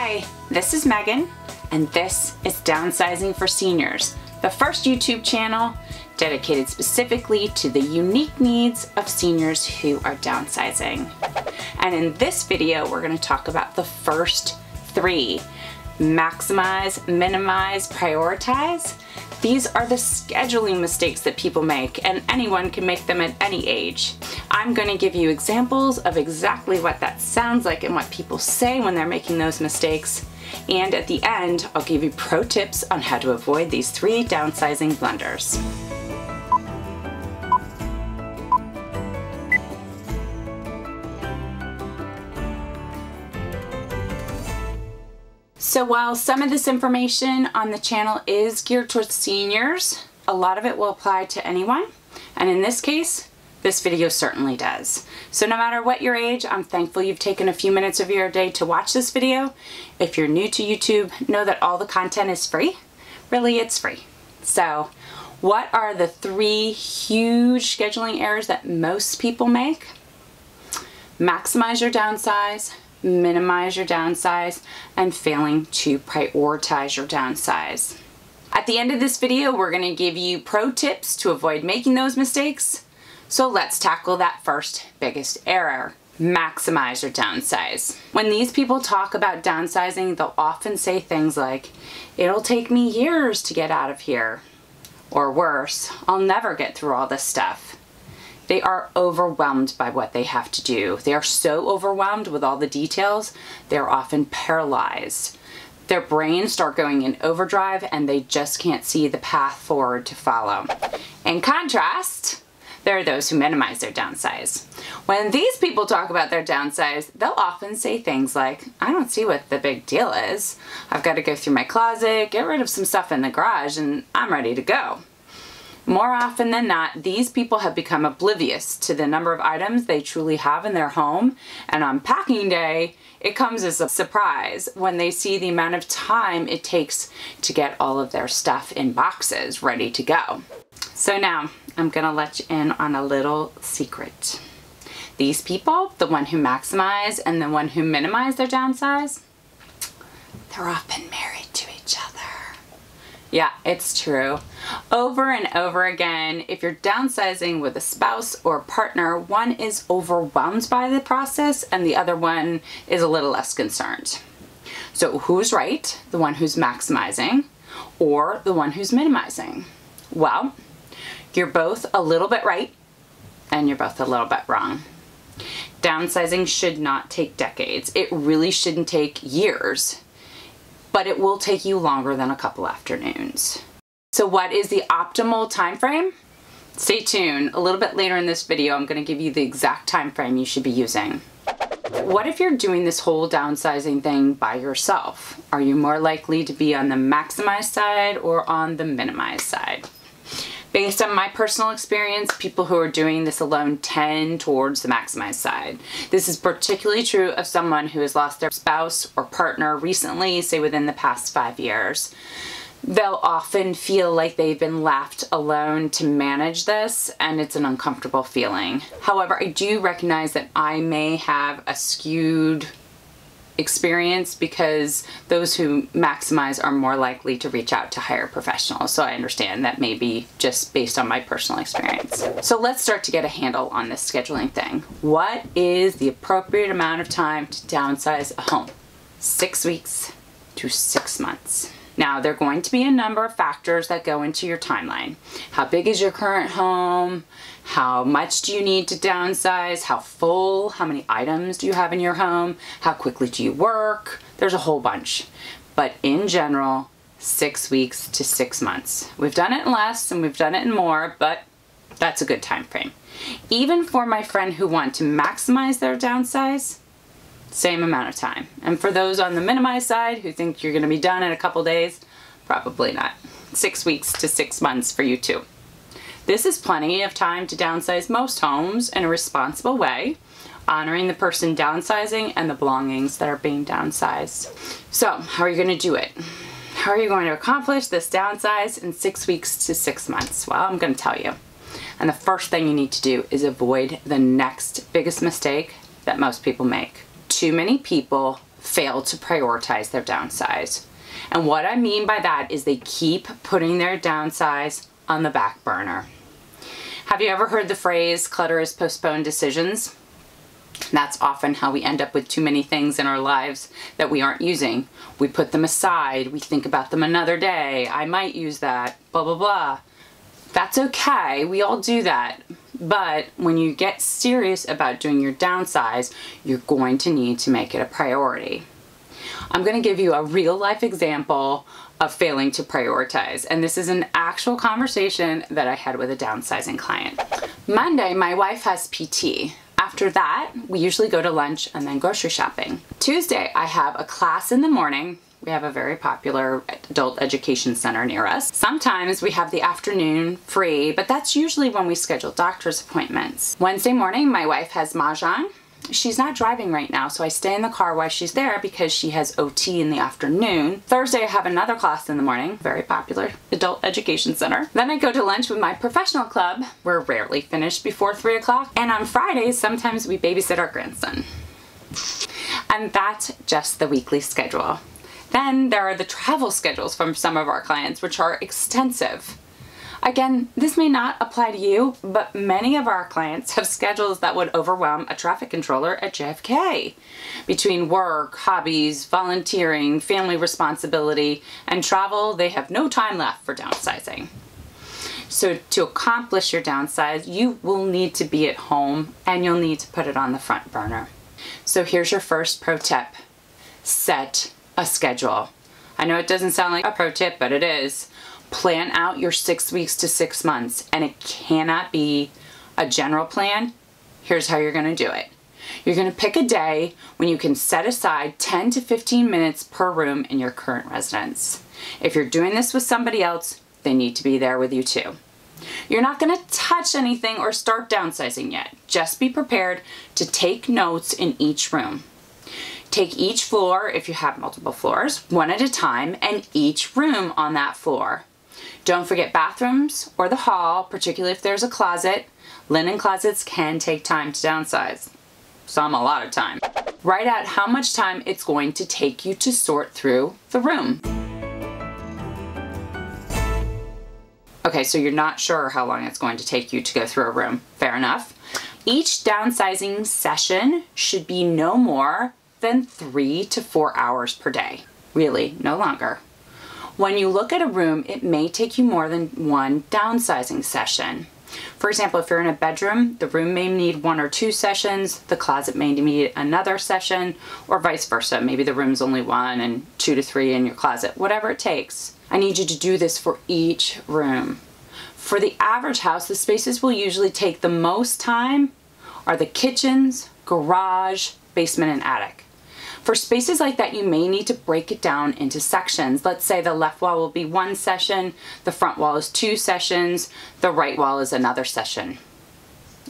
Hi, this is Megan, and this is Downsizing for Seniors, the first YouTube channel dedicated specifically to the unique needs of seniors who are downsizing. And in this video, we're going to talk about the first three: maximize, minimize, prioritize. These are the scheduling mistakes that people make, and anyone can make them at any age. I'm going to give you examples of exactly what that sounds like and what people say when they're making those mistakes. And at the end, I'll give you pro tips on how to avoid these three downsizing blunders. So while some of this information on the channel is geared towards seniors, a lot of it will apply to anyone. And in this case, this video certainly does. So no matter what your age, I'm thankful you've taken a few minutes of your day to watch this video. If you're new to YouTube, know that all the content is free. Really, it's free. So what are the three huge scheduling errors that most people make? Maximize your downsize, minimize your downsize, and failing to prioritize your downsize. At the end of this video, we're going to give you pro tips to avoid making those mistakes. So let's tackle that first biggest error: maximize your downsize. When these people talk about downsizing, they'll often say things like, "It'll take me years to get out of here," or worse, "I'll never get through all this stuff." They are overwhelmed by what they have to do. They are so overwhelmed with all the details, they're often paralyzed. Their brains start going in overdrive and they just can't see the path forward to follow. In contrast, there are those who minimize their downsize. When these people talk about their downsize, they'll often say things like, "I don't see what the big deal is. I've got to go through my closet, get rid of some stuff in the garage, and I'm ready to go." More often than not, these people have become oblivious to the number of items they truly have in their home, and on packing day, it comes as a surprise when they see the amount of time it takes to get all of their stuff in boxes ready to go. So now, I'm gonna let you in on a little secret. These people, the one who maximize and the one who minimize their downsize, they're often married to each other. Yeah, it's true. Over and over again, if you're downsizing with a spouse or partner, one is overwhelmed by the process and the other one is a little less concerned. So who's right? The one who's maximizing or the one who's minimizing? Well, you're both a little bit right and you're both a little bit wrong. Downsizing should not take decades. It really shouldn't take years. But it will take you longer than a couple afternoons. So what is the optimal time frame? Stay tuned. A little bit later in this video, I'm going to give you the exact time frame you should be using. What if you're doing this whole downsizing thing by yourself? Are you more likely to be on the maximize side or on the minimize side? Based on my personal experience, people who are doing this alone tend towards the maximize side. This is particularly true of someone who has lost their spouse or partner recently, say within the past 5 years. They'll often feel like they've been left alone to manage this, and it's an uncomfortable feeling. However, I do recognize that I may have a skewed experience because those who maximize are more likely to reach out to hire professionals. So I understand that may be just based on my personal experience. So let's start to get a handle on this scheduling thing. What is the appropriate amount of time to downsize a home? 6 weeks to 6 months. Now, there are going to be a number of factors that go into your timeline. How big is your current home? How much do you need to downsize? How full? How many items do you have in your home? How quickly do you work? There's a whole bunch. But in general, 6 weeks to 6 months. We've done it in less and we've done it in more, but that's a good time frame. Even for my friend who want to maximize their downsize, same amount of time. And for those on the minimize side who think you're going to be done in a couple days, probably not. 6 weeks to 6 months for you too. This is plenty of time to downsize most homes in a responsible way, honoring the person downsizing and the belongings that are being downsized. So, how are you going to do it? How are you going to accomplish this downsize in 6 weeks to 6 months? Well, I'm going to tell you. And the first thing you need to do is avoid the next biggest mistake that most people make. Too many people fail to prioritize their downsize. And what I mean by that is they keep putting their downsize on the back burner. Have you ever heard the phrase, clutter is postponed decisions? That's often how we end up with too many things in our lives that we aren't using. We put them aside, we think about them another day, I might use that, blah, blah, blah. That's okay, we all do that. But when you get serious about doing your downsize, you're going to need to make it a priority. I'm going to give you a real life example of failing to prioritize. And this is an actual conversation that I had with a downsizing client. Monday, my wife has PT. After that, we usually go to lunch and then grocery shopping. Tuesday, I have a class in the morning. We have a very popular adult education center near us. Sometimes we have the afternoon free, but that's usually when we schedule doctor's appointments. Wednesday morning, my wife has mahjong. She's not driving right now, so I stay in the car while she's there because she has OT in the afternoon. Thursday, I have another class in the morning, very popular adult education center. Then I go to lunch with my professional club. We're rarely finished before 3 o'clock. And on Fridays, sometimes we babysit our grandson. And that's just the weekly schedule. Then there are the travel schedules from some of our clients, which are extensive. Again, this may not apply to you, but many of our clients have schedules that would overwhelm a traffic controller at JFK. Between work, hobbies, volunteering, family responsibility, and travel, they have no time left for downsizing. So to accomplish your downsize, you will need to be at home and you'll need to put it on the front burner. So here's your first pro tip. Set a schedule. I know it doesn't sound like a pro tip, but it is. Plan out your 6 weeks to 6 months, and it cannot be a general plan. Here's how you're going to do it. You're going to pick a day when you can set aside 10 to 15 minutes per room in your current residence. If you're doing this with somebody else, they need to be there with you too. You're not going to touch anything or start downsizing yet. Just be prepared to take notes in each room. Take each floor, if you have multiple floors, one at a time, and each room on that floor. Don't forget bathrooms or the hall, particularly if there's a closet. Linen closets can take time to downsize. Some a lot of time. Write out how much time it's going to take you to sort through the room. Okay, so you're not sure how long it's going to take you to go through a room. Fair enough. Each downsizing session should be no more than 3 to 4 hours per day. Really, no longer. When you look at a room, it may take you more than one downsizing session. For example, if you're in a bedroom, the room may need 1 or 2 sessions, the closet may need another session, or vice versa. Maybe the room's only 1 and 2 to 3 in your closet, whatever it takes. I need you to do this for each room. For the average house, the spaces will usually take the most time are the kitchens, garage, basement, and attic. For spaces like that, you may need to break it down into sections. Let's say the left wall will be 1 session, the front wall is 2 sessions, the right wall is another session.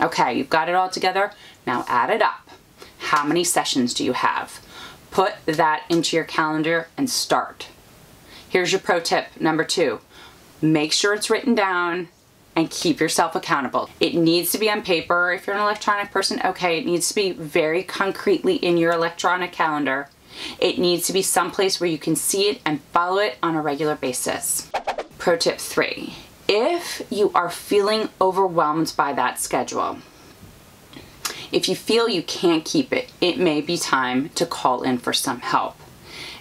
Okay, you've got it all together. Now add it up. How many sessions do you have? Put that into your calendar and start. Here's your pro tip number 2. Make sure it's written down and keep yourself accountable. It needs to be on paper. If you're an electronic person, okay, it needs to be very concretely in your electronic calendar. It needs to be someplace where you can see it and follow it on a regular basis. Pro tip 3, if you are feeling overwhelmed by that schedule, if you feel you can't keep it, it may be time to call in for some help.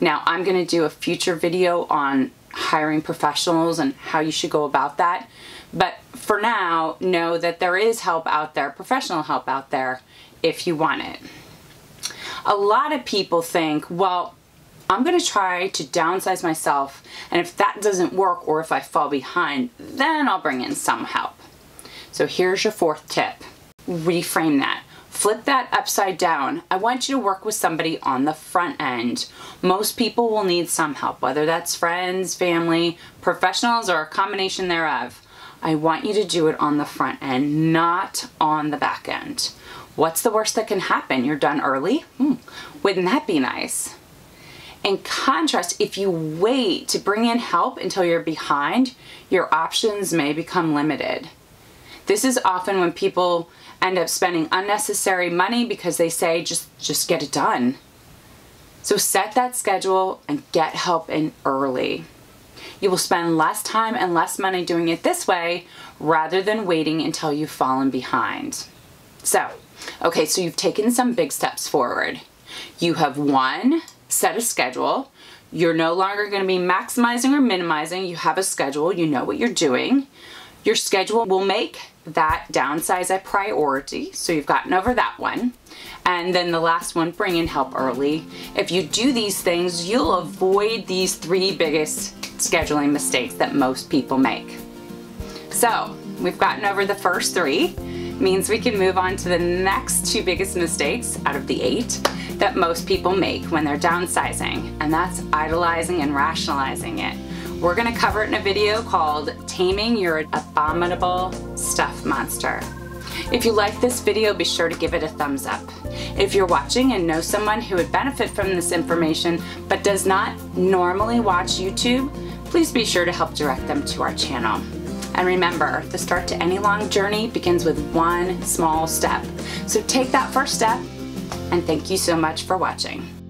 Now, I'm gonna do a future video on hiring professionals and how you should go about that. But for now, know that there is help out there, professional help out there, if you want it. A lot of people think, well, I'm going to try to downsize myself, and if that doesn't work or if I fall behind, then I'll bring in some help. So here's your 4th tip. Reframe that. Flip that upside down. I want you to work with somebody on the front end. Most people will need some help, whether that's friends, family, professionals, or a combination thereof. I want you to do it on the front end, not on the back end. What's the worst that can happen? You're done early? Wouldn't that be nice? In contrast, if you wait to bring in help until you're behind, your options may become limited. This is often when people end up spending unnecessary money because they say, just get it done. So set that schedule and get help in early. You will spend less time and less money doing it this way rather than waiting until you've fallen behind. So you've taken some big steps forward. You have set a schedule. You're no longer going to be maximizing or minimizing. You have a schedule. You know what you're doing. Your schedule will make that downsize a priority. So you've gotten over that one. And then the last one, bring in help early. If you do these things, you'll avoid these 3 biggest scheduling mistakes that most people make. So we've gotten over the first 3. Means we can move on to the next 2 biggest mistakes out of the 8 that most people make when they're downsizing, and that's idolizing and rationalizing it. We're going to cover it in a video called Taming Your Abominable Stuff Monster. If you like this video, be sure to give it a thumbs up. If you're watching and know someone who would benefit from this information but does not normally watch YouTube, please be sure to help direct them to our channel. And remember, the start to any long journey begins with one small step. So take that first step, and thank you so much for watching.